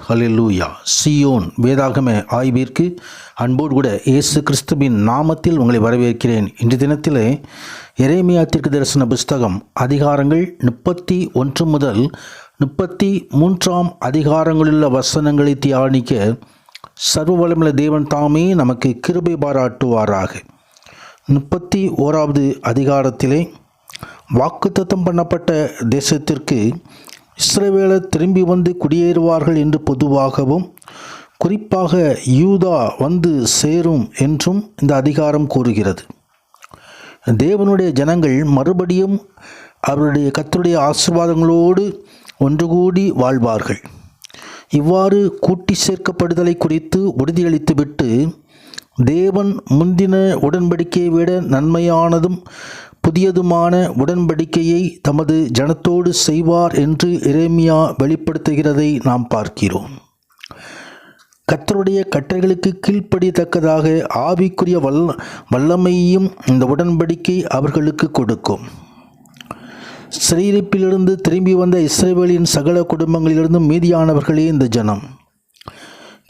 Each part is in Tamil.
ஹல்லேலூயா. சியோன் வேதாகம ஆய்விற்கு அன்போடு கூட இயேசு கிறிஸ்துவின் நாமத்தில் உங்களை வரவேற்கிறேன். இன்று தினத்திலே எரேமியா தீர்க்கதரிசன புஸ்தகம் அதிகாரங்கள் 31 முதல் 33 அதிகாரங்களுள்ள வசனங்களை தியானிக்க சர்வ வல்லமையுள்ள தேவன் தாமே நமக்கு கிருபை பாராட்டுவாராக. 31வது அதிகாரத்திலே வாக்குத்தத்தம் பண்ணப்பட்ட தேசத்திற்கு இஸ்ரவேலர் திரும்பி வந்து குடியேறுவார்கள் என்று பொதுவாகவும், குறிப்பாக யூதா வந்து சேரும் என்றும் இந்த அதிகாரம் கூறுகிறது. தேவனுடைய ஜனங்கள் மறுபடியும் அவருடைய கர்த்தருடைய ஆசீர்வாதங்களோடு ஒன்று கூடி வாழ்வார்கள். இவ்வாறு கூட்டி சேர்க்கப்படுதலை குறித்து உறுதியளித்துவிட்டு, தேவன் முந்தின உடன்படிக்கையை விட நன்மையானதும் புதியதுமான உடன்படிக்கையை தமது ஜனத்தோடு செய்வார் என்று எரேமியா வெளிப்படுத்துகிறதை நாம் பார்க்கிறோம். கர்த்தருடைய கட்டளைகளுக்கு கீழ்ப்படியத்தக்கதாக ஆவிக்குரிய வல்லமையையும் இந்த உடன்படிக்கை அவர்களுக்கு கொடுக்கும். சிறையிருப்பிலிருந்து திரும்பி வந்த இஸ்ரவேலின் சகல குடும்பங்களிலிருந்து மீதியானவர்களே இந்த ஜனம்.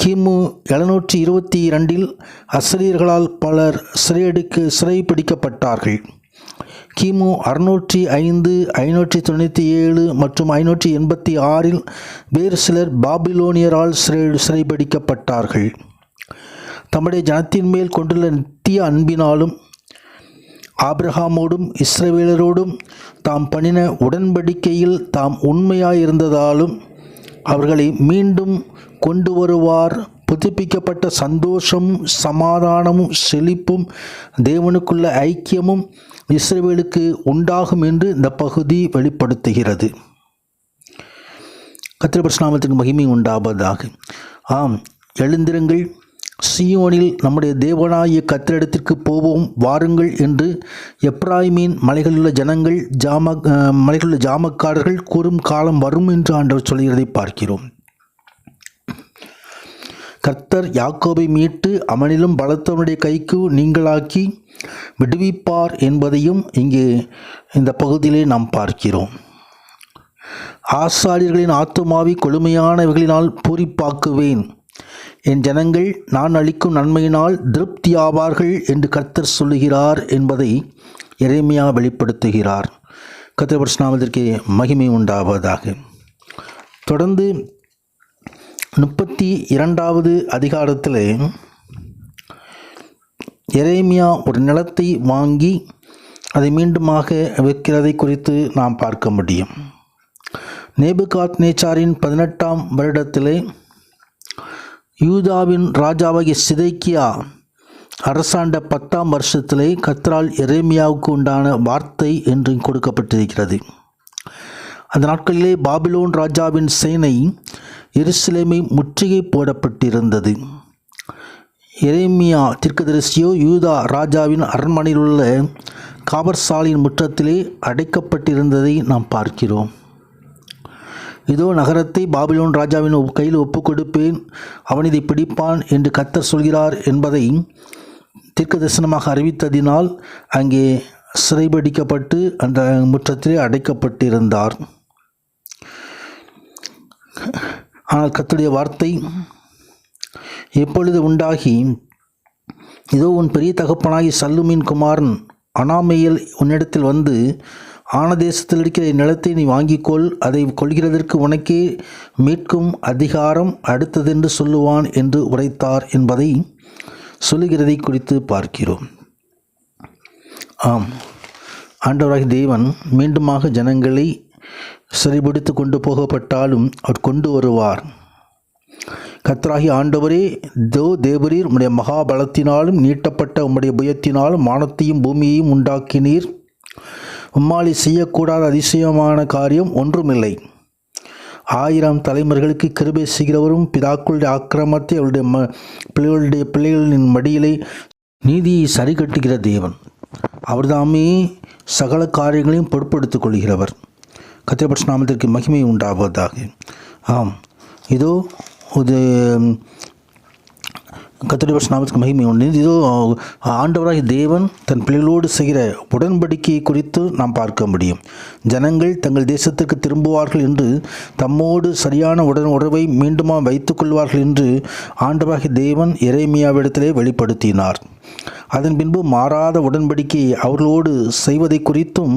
கிமு 722 அசரியர்களால் பலர் சிறைப்பிடிக்கப்பட்டார்கள். கிமு 605, 597 மற்றும் 586 வேறு சிலர் பாபிலோனியரால் சிறைப்பிடிக்கப்பட்டார்கள். தம்முடைய ஜனத்தின் மேல் கொண்டுள்ள நித்திய அன்பினாலும் ஆபிரகாமோடும் இஸ்ரவேலரோடும் தாம் பண்ணின உடன்படிக்கையில் தாம் உண்மையாயிருந்ததாலும் அவர்களை மீண்டும் கொண்டு வருவார். புதுப்பிக்கப்பட்ட சந்தோஷமும் சமாதானமும் செழிப்பும் தேவனுக்குள்ள ஐக்கியமும் இஸ்ரவேலுக்கு உண்டாகும் என்று இந்த பகுதி வெளிப்படுத்துகிறது. கர்த்தருடைய பரிசுத்த நாமத்துக்கு மகிமை உண்டாவதாக. ஆம், எழுந்திருங்கள், சியோனில் நம்முடைய தேவனாகிய கர்த்தரிடத்திற்கு போவோம் வாருங்கள் என்று எப்ராயிமின் மலைகளிலுள்ள ஜனங்கள் மலைகளிலுள்ள ஜாமக்காரர்கள் கூறும் காலம் வரும் என்று ஆண்டவர் சொல்கிறதை பார்க்கிறோம். கர்த்தர் யாக்கோபை மீட்டு அவனிலும் பலத்தவனுடைய கைக்கு நீங்களாக்கி விடுவிப்பார் என்பதையும் இங்கே இந்த பகுதியிலே நாம் பார்க்கிறோம். ஆசாரியர்களின் ஆத்துமாவை கொழுமையானவைகளினால் பூரிப்பாக்குவேன். என் ஜனங்கள் நான் அளிக்கும் நன்மையினால் திருப்தியாவார்கள் என்று கர்த்தர் சொல்லுகிறார் என்பதை எரேமியா வெளிப்படுத்துகிறார். கர்த்தருடைய பரிசுத்த நாமத்திற்கு மகிமை உண்டாவதாக. தொடர்ந்து 32வது அதிகாரத்தில் எரேமியா ஒரு நிலத்தை வாங்கி அதை மீண்டுமாக விற்கிறதை குறித்து நாம் பார்க்க முடியும். நேபுகாத்நேச்சாரின் 18ஆம் வருடத்திலே யூதாவின் ராஜாவாகிய சிதேக்கியா அரசாண்ட 10ஆம் வருஷத்திலே கர்த்தரால் எரேமியாவுக்கு உண்டான வார்த்தை என்று கொடுக்கப்பட்டிருக்கிறது. அந்த நாட்களிலே பாபிலோன் ராஜாவின் சேனை எருசலேமை முற்றுகை போடப்பட்டிருந்தது. எரேமியா தீர்க்கதரிசியோ யூதா ராஜாவின் அரண்மனையில் உள்ள காவற்சாலையின் முற்றத்திலே அடைக்கப்பட்டிருந்ததை நாம் பார்க்கிறோம். இதோ நகரத்தை பாபிலோன் ராஜாவின் கையில் ஒப்புக் கொடுப்பேன், அவன் இதை பிடிப்பான் என்று கர்த்தர் சொல்கிறார் என்பதை தீர்க்கதரிசனமாக அறிவித்ததினால் அங்கே சிறைபிடிக்கப்பட்டு அந்த முற்றத்திலே அடைக்கப்பட்டிருந்தார். ஆனால் கர்த்தருடைய வார்த்தை எப்பொழுது உண்டாகி, இதோ உன் பெரிய தகப்பனாகி சல்லூமின் குமாரன் அனாமேயல் உன்னிடத்தில் வந்து, ஆனதேசத்தில் இருக்கிற நிலத்தை நீ வாங்கிக்கொள், அதை கொள்கிறதற்கு உனக்கே மீட்கும் அதிகாரம் அடுத்ததென்று சொல்லுவான் என்று உரைத்தார் என்பதை சொல்லுகிறதை குறித்து பார்க்கிறோம். ஆம், ஆண்டவராகிய தேவன் மீண்டுமாக ஜனங்களை சிறைபிடித்து கொண்டு போகப்பட்டாலும் அவர் கொண்டு வருவார். கர்த்தராகிய ஆண்டவரே, தேவரீர் உம்முடைய மகாபலத்தினாலும் நீட்டப்பட்ட உம்முடைய புயத்தினாலும் வானத்தையும் பூமியையும் உண்டாக்கினீர். உம்மாலை செய்யக்கூடாத அதிசயமான காரியம் ஒன்றுமில்லை. 1000 தலைமுறைகளுக்கு கிருபை செய்கிறவரும் பிதாக்களுடைய ஆக்கிரமத்தை அவருடைய பிள்ளைகளின் மடியிலே நீதியை சரி கட்டுகிற தேவன் அவர்தாமே சகல காரியங்களையும் பொறுப்படுத்திக் கொள்கிறவர். கர்த்தருடைய பரிசுத்த நாமத்திற்கு மகிமை உண்டாவதாக. ஆம், இதோ கர்த்தருடைய நாமத்துக்கு மகிமை உண்டு. இதோ ஆண்டவராகிய தேவன் தன் பிள்ளைகளோடு செய்கிற உடன்படிக்கையை குறித்து நாம் பார்க்க முடியும். ஜனங்கள் தங்கள் தேசத்திற்கு திரும்புவார்கள் என்று, தம்மோடு சரியான உறவை மீண்டுமா வைத்துக் கொள்வார்கள் என்று ஆண்டவராகிய தேவன் எரேமியாவிடத்திலே வெளிப்படுத்தினார். அதன் பின்பு மாறாத உடன்படிக்கையை அவர்களோடு செய்வதை குறித்தும்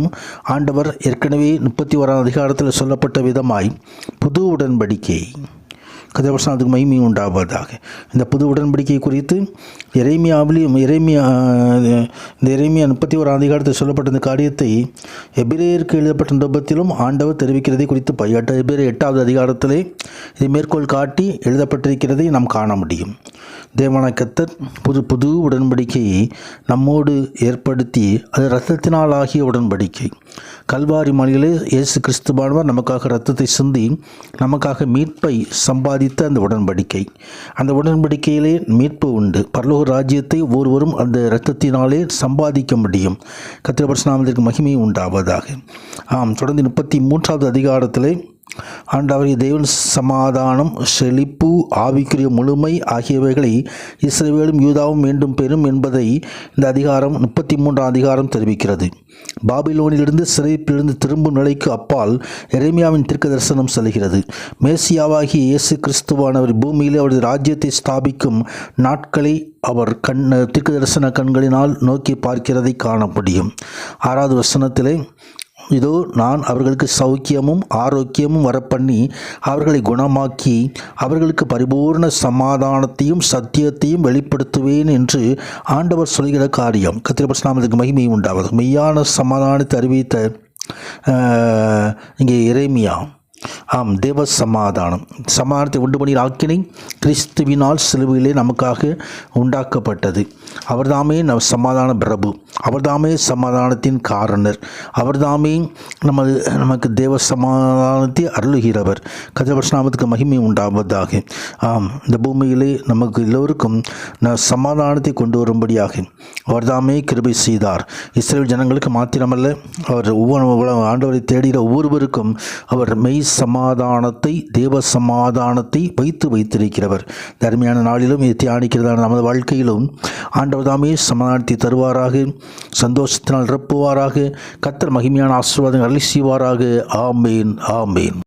ஆண்டவர் ஏற்கனவே 31ஆம் அதிகாரத்தில் சொல்லப்பட்ட விதமாய் புது உடன்படிக்கை, கர்த்தருடைய மகிமை உண்டாவதாக, இந்த புது உடன்படிக்கை குறித்து எரேமியாவிலும் எரேமியா 31ஆம் அதிகாரத்தில் சொல்லப்பட்ட இந்த காரியத்தை எபிரேயருக்கு எழுதப்பட்ட நிருபத்திலும் ஆண்டவர் தெரிவிக்கிறதை குறித்து எபிரேயர் 8ஆவது அதிகாரத்திலே இதை மேற்கோள் காட்டி எழுதப்பட்டிருக்கிறதை நாம் காண முடியும். தேவனாகிய கர்த்தர் புது உடன்படிக்கையை நம்மோடு ஏற்படுத்தி, அது இரத்தத்தினால் ஆகிய உடன்படிக்கை. கல்வாரி மலையிலே இயேசு கிறிஸ்துவானவர் நமக்காக இரத்தத்தை சிந்தி நமக்காக மீட்பை சம்பாதித்த அந்த உடன்படிக்கை. அந்த உடன்படிக்கையிலே மீட்பு உண்டு. பரலோக ராஜ்யத்தை ஒவ்வொருவரும் அந்த இரத்தத்தினாலே சம்பாதிக்க முடியும். கர்த்தருடைய நாமத்திற்கு மகிமை உண்டாவதாக. தொடர்ந்து 33ஆவது அதிகாரத்திலே ஆண்டவராகிய தேவன் சமாதானம், செழிப்பு, ஆவிக்குரிய முழுமை ஆகியவைகளை இஸ்ரவேலும் யூதாவும் மீண்டும் பெறும் என்பதை இந்த அதிகாரம் 33ஆம் அதிகாரம் தெரிவிக்கிறது. பாபிலோனிலிருந்து சிறைப்பிலிருந்து திரும்பும் நிலைக்கு அப்பால் எரேமியாவின் தீர்க்க தரிசனம் செல்கிறது. மேசியாவாகிய இயேசு கிறிஸ்துவானவர் பூமியிலே அவரது ராஜ்யத்தை ஸ்தாபிக்கும் நாட்களை அவர் தீர்க்க தரிசன கண்களினால் நோக்கி பார்க்கிறதை காண முடியும். 6வது வசனத்திலே, இதோ நான் அவர்களுக்கு சௌக்கியமும் ஆரோக்கியமும் வரப்பண்ணி அவர்களை குணமாக்கி அவர்களுக்கு பரிபூர்ண சமாதானத்தையும் சத்தியத்தையும் வெளிப்படுத்துவேன் என்று ஆண்டவர் சொல்கிற காரியம். கர்த்தருடைய நாமத்துக்கு மகிமை உண்டாவது. மெய்யான சமாதானத்தை அறிவித்த இங்கே எரேமியா, தேவ சமாதானத்தை உண்டு பண்ணி ஆக்கினை கிறிஸ்துவினால் சிலுவையிலே நமக்காக உண்டாக்கப்பட்டது. அவர்தாமே சமாதான பிரபு, அவர்தாமே சமாதானத்தின் காரணர், அவர்தாமே நமக்கு தேவ சமாதானத்தை அருளுகிறவர். கர்த்தருடைய நாமத்துக்கு மகிமை உண்டாவதாக. இந்த பூமியிலே நமக்கு எல்லோருக்கும் சமாதானத்தை கொண்டு வரும்படியாக அவர்தாமே கிருபை செய்தார். இஸ்ரவேல் ஜனங்களுக்கு மாத்திரமல்ல, அவர் ஒவ்வொரு ஆண்டவரை தேடுகிற ஒவ்வொருவருக்கும் அவர் மெய் சமாதானத்தை, தேவ சமாதானத்தை வைத்திருக்கிறவர். தர்மையான நாளிலும் இதை தியானிக்கிறதான நமது வாழ்க்கையிலும் ஆண்டவர் தாமே சமாதானத்தை தருவாராக, சந்தோஷத்தினால் நிரப்புவாராக. கர்த்தர் மகிமையான ஆசீர்வாதங்கள் அருளி செய்வாராக. ஆமேன், ஆமேன்.